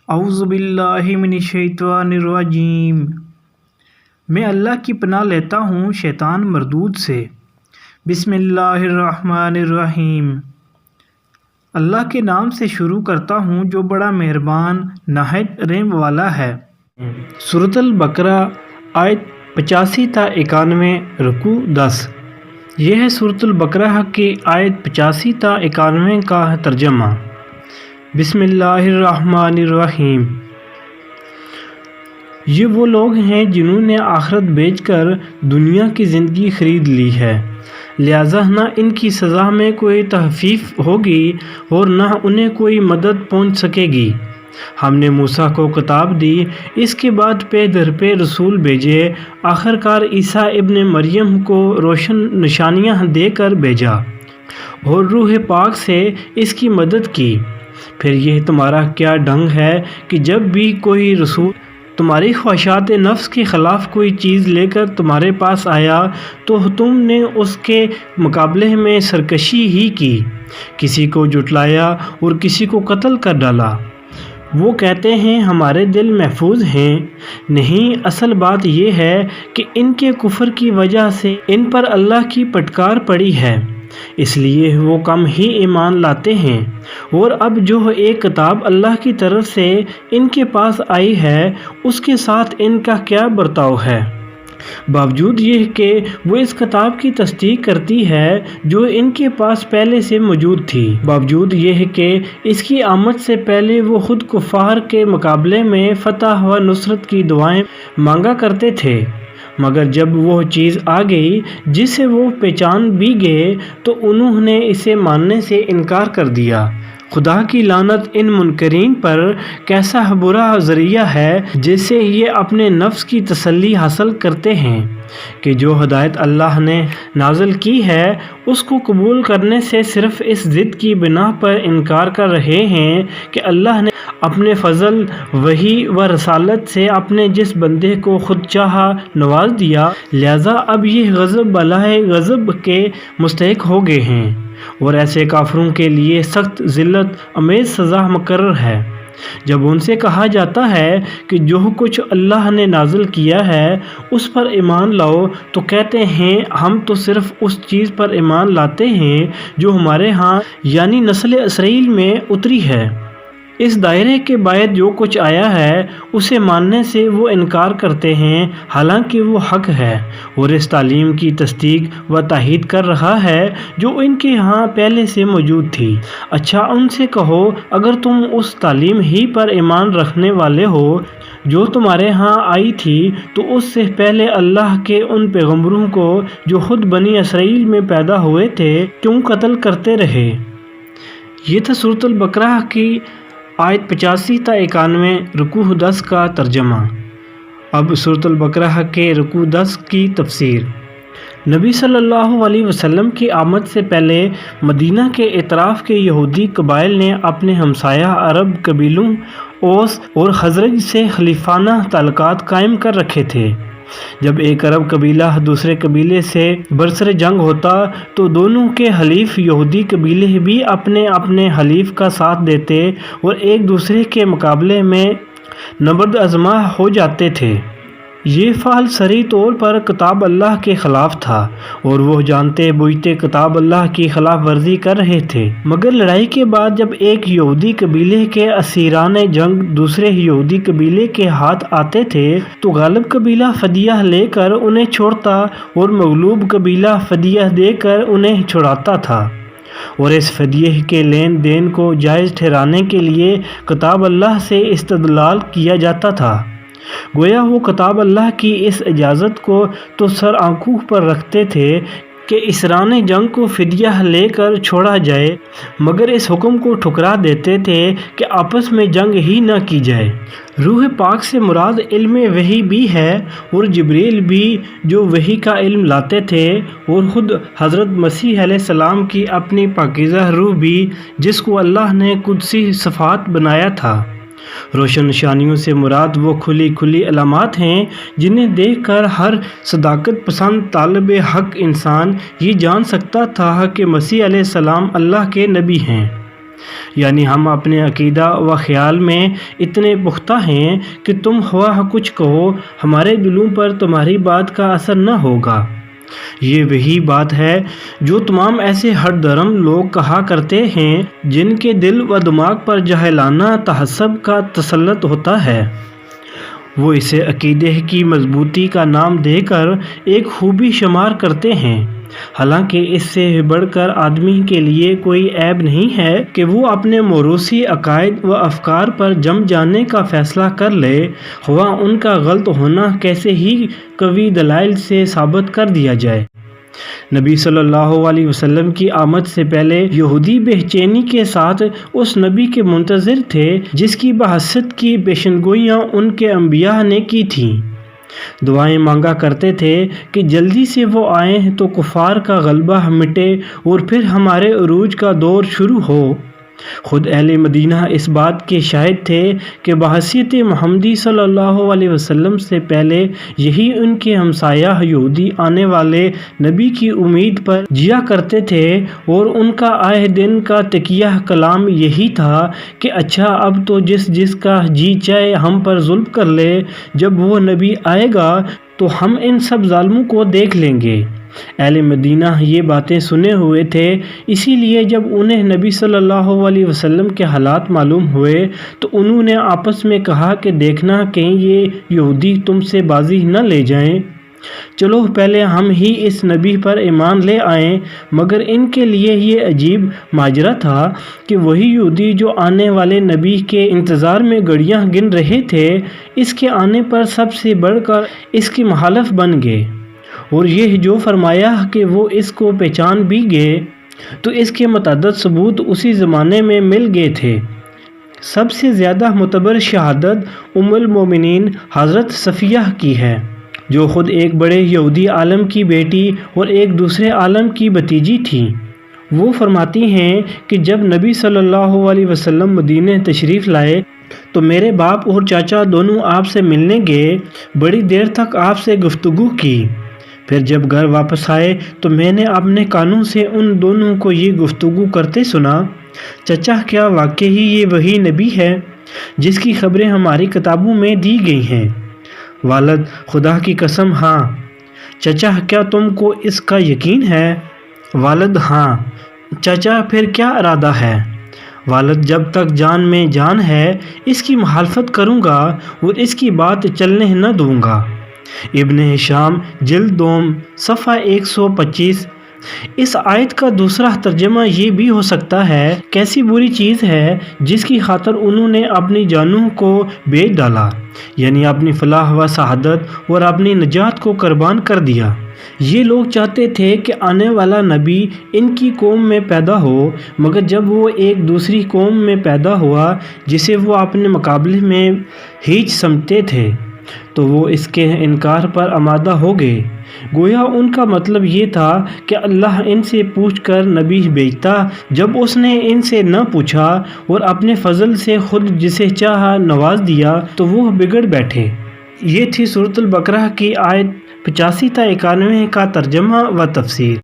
اعوذ باللہ من الشیطان الرجیم۔ میں اللہ کی پناہ لیتا ہوں شیطان مردود سے۔ بسم اللہ الرحمن الرحیم۔ اللہ کے نام سے شروع کرتا ہوں جو بڑا مہربان نہایت رحم والا ہے۔ سورۃ البقرہ آیت 85 تا 91 رکوع 10۔ یہ ہے سورۃ البقرہ کی آیت 85 تا 91 کا ترجمہ۔ بسم اللہ الرحمن الرحیم۔ یہ وہ لوگ ہیں جنہوں نے آخرت بیچ کر دنیا کی زندگی خرید لی ہے، لہذا نہ ان کی سزا میں کوئی تخفیف ہوگی اور نہ انہیں کوئی مدد پہنچ سکے گی۔ ہم نے موسیٰ کو کتاب دی، اس کے بعد پے در پے رسول بھیجے، آخرکار عیسیٰ ابن مریم کو روشن نشانیاں دے کر بھیجا اور روح پاک سے اس کی مدد کی۔ پھر یہ تمہارا کیا ڈھنگ ہے کہ جب بھی کوئی رسول تمہاری خواہشات نفس کے خلاف کوئی چیز لے کر تمہارے پاس آیا تو تم نے اس کے مقابلے میں سرکشی ہی کی، کسی کو جھٹلایا اور کسی کو قتل کر ڈالا۔ وہ کہتے ہیں ہمارے دل محفوظ ہیں، نہیں، اصل بات یہ ہے کہ ان کے کفر کی وجہ سے ان پر اللہ کی پھٹکار پڑی ہے، اس لیے وہ کم ہی ایمان لاتے ہیں۔ اور اب جو ایک کتاب اللہ کی طرف سے ان کے پاس آئی ہے اس کے ساتھ ان کا کیا برتاؤ ہے، باوجود یہ کہ وہ اس کتاب کی تصدیق کرتی ہے جو ان کے پاس پہلے سے موجود تھی، باوجود یہ کہ اس کی آمد سے پہلے وہ خود کفار کے مقابلے میں فتح و نصرت کی دعائیں مانگا کرتے تھے، مگر جب وہ چیز آ گئی جسے وہ پہچان بھی گئے تو انہوں نے اسے ماننے سے انکار کر دیا۔ خدا کی لعنت ان منکرین پر، کیسا برا ذریعہ ہے جس سے یہ اپنے نفس کی تسلی حاصل کرتے ہیں کہ جو ہدایت اللہ نے نازل کی ہے اس کو قبول کرنے سے صرف اس ضد کی بنا پر انکار کر رہے ہیں کہ اللہ نے اپنے فضل، وحی و رسالت سے اپنے جس بندے کو خود چاہا نواز دیا، لہذا اب یہ غضب بالائے غضب کے مستحق ہو گئے ہیں، اور ایسے کافروں کے لیے سخت ذلت امیز سزا مقرر ہے۔ جب ان سے کہا جاتا ہے کہ جو کچھ اللہ نے نازل کیا ہے اس پر ایمان لاؤ تو کہتے ہیں ہم تو صرف اس چیز پر ایمان لاتے ہیں جو ہمارے ہاں یعنی نسل اسرائیل میں اتری ہے۔ اس دائرے کے باہر جو کچھ آیا ہے اسے ماننے سے وہ انکار کرتے ہیں، حالانکہ وہ حق ہے، اور اس تعلیم کی تصدیق و تائید کر رہا ہے جو ان کے ہاں پہلے سے موجود تھی۔ اچھا ان سے کہو اگر تم اس تعلیم ہی پر ایمان رکھنے والے ہو جو تمہارے ہاں آئی تھی تو اس سے پہلے اللہ کے ان پیغمبروں کو جو خود بنی اسرائیل میں پیدا ہوئے تھے کیوں قتل کرتے رہے۔ یہ تھا سورۃ البقرہ کی آیت 85 تا 91 رکوع 10 کا ترجمہ۔ اب سورۃ البقرہ کے رکوع 10 کی تفسیر۔ نبی صلی اللہ علیہ وسلم کی آمد سے پہلے مدینہ کے اطراف کے یہودی قبائل نے اپنے ہمسایہ عرب قبیلوں اوس اور خزرج سے خلیفانہ تعلقات قائم کر رکھے تھے۔ جب ایک عرب قبیلہ دوسرے قبیلے سے برسر جنگ ہوتا تو دونوں کے حلیف یہودی قبیلے بھی اپنے اپنے حلیف کا ساتھ دیتے اور ایک دوسرے کے مقابلے میں نبرد آزما ہو جاتے تھے۔ یہ فعل صریح طور پر کتاب اللہ کے خلاف تھا اور وہ جانتے بوجھتے کتاب اللہ کی خلاف ورزی کر رہے تھے، مگر لڑائی کے بعد جب ایک یہودی قبیلے کے اسیران جنگ دوسرے یہودی قبیلے کے ہاتھ آتے تھے تو غالب قبیلہ فدیہ لے کر انہیں چھوڑتا اور مغلوب قبیلہ فدیہ دے کر انہیں چھڑاتا تھا، اور اس فدیہ کے لین دین کو جائز ٹھہرانے کے لیے کتاب اللہ سے استدلال کیا جاتا تھا۔ گویا وہ کتاب اللہ کی اس اجازت کو تو سر آنکھوں پر رکھتے تھے کہ اسران جنگ کو فدیہ لے کر چھوڑا جائے، مگر اس حکم کو ٹھکرا دیتے تھے کہ آپس میں جنگ ہی نہ کی جائے۔ روح پاک سے مراد علم وحی بھی ہے اور جبریل بھی جو وحی کا علم لاتے تھے، اور خود حضرت مسیح علیہ السلام کی اپنی پاکیزہ روح بھی جس کو اللہ نے قدسی صفات بنایا تھا۔ روشن نشانیوں سے مراد وہ کھلی کھلی علامات ہیں جنہیں دیکھ کر ہر صداقت پسند طالب حق انسان یہ جان سکتا تھا کہ مسیح علیہ السلام اللہ کے نبی ہیں۔ یعنی ہم اپنے عقیدہ و خیال میں اتنے پختہ ہیں کہ تم خواہ کچھ کہو ہمارے دلوں پر تمہاری بات کا اثر نہ ہوگا۔ یہ وہی بات ہے جو تمام ایسے ہٹ درم لوگ کہا کرتے ہیں جن کے دل و دماغ پر جاہلانہ تعصب کا تسلط ہوتا ہے۔ وہ اسے عقیدے کی مضبوطی کا نام دے کر ایک خوبی شمار کرتے ہیں، حالانکہ اس سے بڑھ کر آدمی کے لیے کوئی عیب نہیں ہے کہ وہ اپنے موروثی عقائد و افکار پر جم جانے کا فیصلہ کر لے، خواہ ان کا غلط ہونا کیسے ہی قوی دلائل سے ثابت کر دیا جائے۔ نبی صلی اللہ علیہ وسلم کی آمد سے پہلے یہودی بے چینی کے ساتھ اس نبی کے منتظر تھے جس کی بعثت کی پیشنگوئیاں ان کے انبیاء نے کی تھیں۔ دعائیں مانگا کرتے تھے کہ جلدی سے وہ آئیں تو کفار کا غلبہ مٹے اور پھر ہمارے عروج کا دور شروع ہو۔ خود اہل مدینہ اس بات کے شاہد تھے کہ بحیثیت محمدی صلی اللہ علیہ وسلم سے پہلے یہی ان کے ہمسایہ یہودی آنے والے نبی کی امید پر جیا کرتے تھے، اور ان کا آئے دن کا تکیہ کلام یہی تھا کہ اچھا اب تو جس کا جی چاہے ہم پر ظلم کر لے، جب وہ نبی آئے گا تو ہم ان سب ظالموں کو دیکھ لیں گے۔ اہل مدینہ یہ باتیں سنے ہوئے تھے، اسی لیے جب انہیں نبی صلی اللہ علیہ وسلم کے حالات معلوم ہوئے تو انہوں نے آپس میں کہا کہ دیکھنا کہیں یہ یہودی تم سے بازی نہ لے جائیں، چلو پہلے ہم ہی اس نبی پر ایمان لے آئیں۔ مگر ان کے لیے یہ عجیب ماجرا تھا کہ وہی یہودی جو آنے والے نبی کے انتظار میں گھڑیاں گن رہے تھے، اس کے آنے پر سب سے بڑھ کر اس کے مخالف بن گئے، اور یہ جو فرمایا کہ وہ اس کو پہچان بھی گئے تو اس کے متعدد ثبوت اسی زمانے میں مل گئے تھے۔ سب سے زیادہ معتبر شہادت ام المومنین حضرت صفیہ کی ہے، جو خود ایک بڑے یہودی عالم کی بیٹی اور ایک دوسرے عالم کی بھتیجی تھیں۔ وہ فرماتی ہیں کہ جب نبی صلی اللہ علیہ وسلم مدینہ تشریف لائے تو میرے باپ اور چاچا دونوں آپ سے ملنے گئے، بڑی دیر تک آپ سے گفتگو کی، پھر جب گھر واپس آئے تو میں نے اپنے کانوں سے ان دونوں کو یہ گفتگو کرتے سنا، چچا کیا واقعی یہ وہی نبی ہے جس کی خبریں ہماری کتابوں میں دی گئی ہیں؟ والد: خدا کی قسم ہاں۔ چچا کیا تم کو اس کا یقین ہے؟ والد: ہاں۔ چچا پھر کیا ارادہ ہے؟ والد: جب تک جان میں جان ہے اس کی مخالفت کروں گا اور اس کی بات چلنے نہ دوں گا۔ ابن ہشام جلد دوم صفحہ 125۔ اس آیت کا دوسرا ترجمہ یہ بھی ہو سکتا ہے، کیسی بری چیز ہے جس کی خاطر انہوں نے اپنی جانوں کو بیچ ڈالا، یعنی اپنی فلاح و سعادت اور اپنی نجات کو قربان کر دیا۔ یہ لوگ چاہتے تھے کہ آنے والا نبی ان کی قوم میں پیدا ہو، مگر جب وہ ایک دوسری قوم میں پیدا ہوا جسے وہ اپنے مقابلے میں ہیچ سمجھتے تھے تو وہ اس کے انکار پر آمادہ ہو گئے۔ گویا ان کا مطلب یہ تھا کہ اللہ ان سے پوچھ کر نبی بھیجتا، جب اس نے ان سے نہ پوچھا اور اپنے فضل سے خود جسے چاہا نواز دیا تو وہ بگڑ بیٹھے۔ یہ تھی سورۃ البقرہ کی آیت 85 تا 91 کا ترجمہ و تفسیر۔